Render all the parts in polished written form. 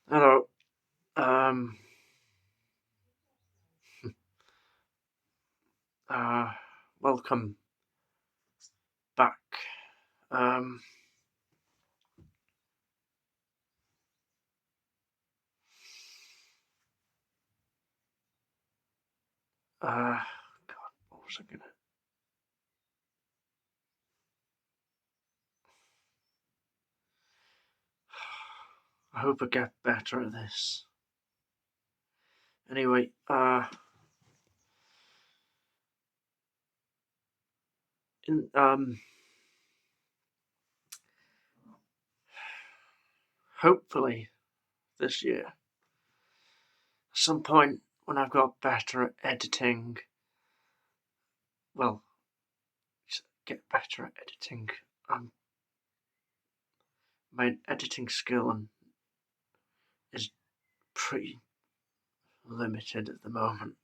Hello. Um. Uh. Welcome back. Um. God, what was I gonna? I hope I get better at this. Anyway. In Hopefully this year, at some point when I've got better at editing. Well, get better at editing. My editing skill is pretty limited at the moment.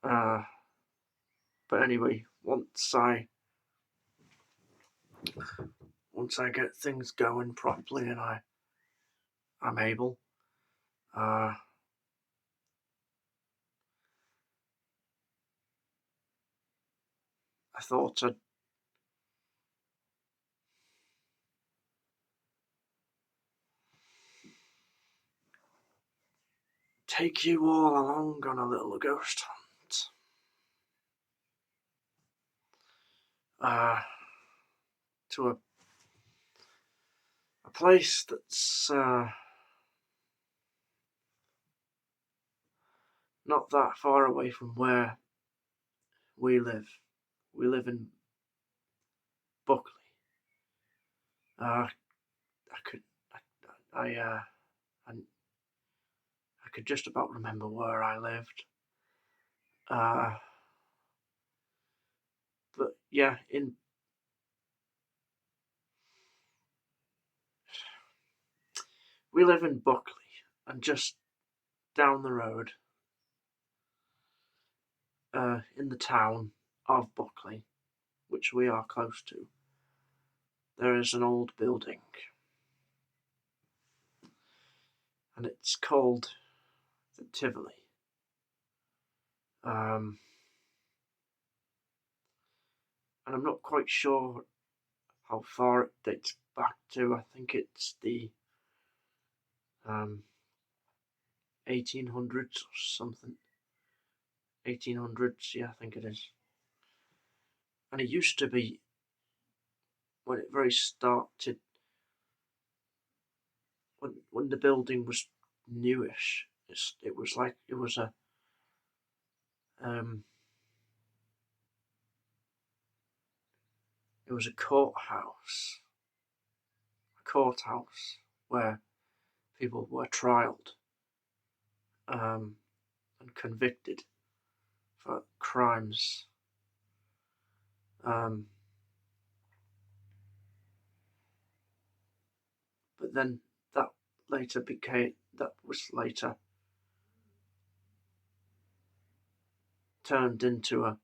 Uh, but anyway, once I get things going properly and I'm able, uh, I thought I'd take you all along on a little ghost hunt. To a place that's not that far away from where we live. We live in Buckley. I could I could just about remember where I lived. Uh, but yeah, we live in Buckley, and just down the road, in the town of Buckley, which we are close to, there is an old building, and it's called the Tivoli. Um, and I'm not quite sure how far it dates back to. I think it's the um, 1800s or something. 1800s, yeah, I think it is. And it used to be, when it very started, when the building was newish, it was like it was um, a courthouse where people were trialed and convicted for crimes. Um, but then that was later turned into a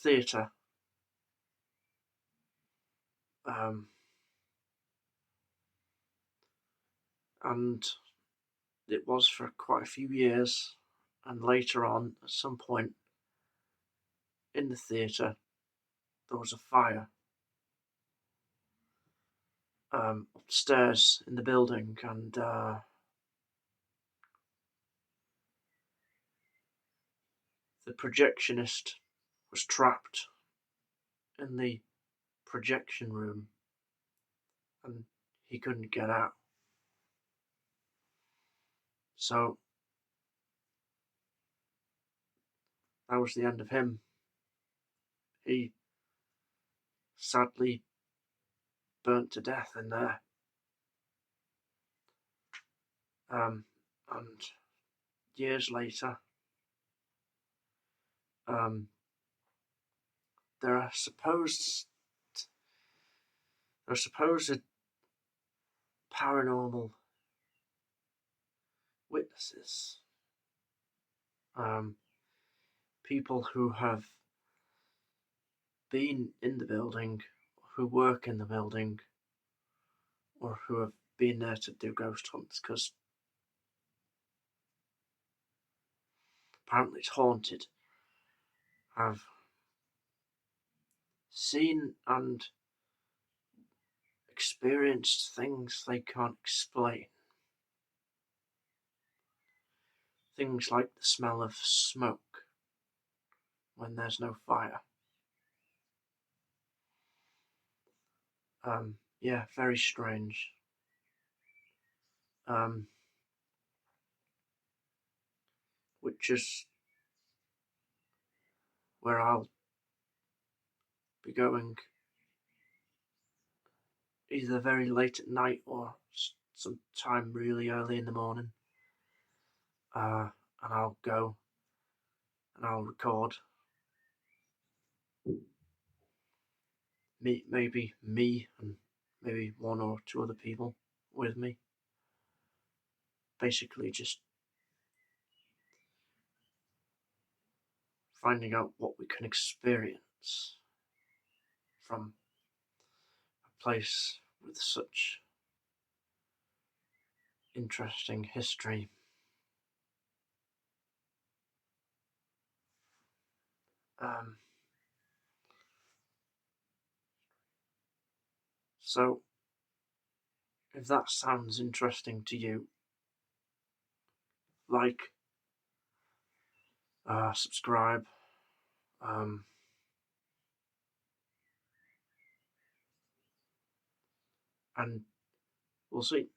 theatre. Um, and it was for quite a few years. And later on, at some point in the theatre, there was a fire upstairs in the building, and the projectionist was trapped in the projection room, and he couldn't get out. So that was the end of him. He sadly burnt to death in there. And years later, um, there are supposed paranormal witnesses, people who have been in the building, who work in the building or who have been there to do ghost hunts, because apparently it's haunted, have seen and experienced things they can't explain. Things like the smell of smoke when there's no fire. Yeah, very strange. Which is where I'll be going either very late at night or sometime really early in the morning. And I'll go and I'll record maybe me and maybe one or two other people with me. Basically just finding out what we can experience from a place with such interesting history. So, if that sounds interesting to you, like, subscribe, and we'll see.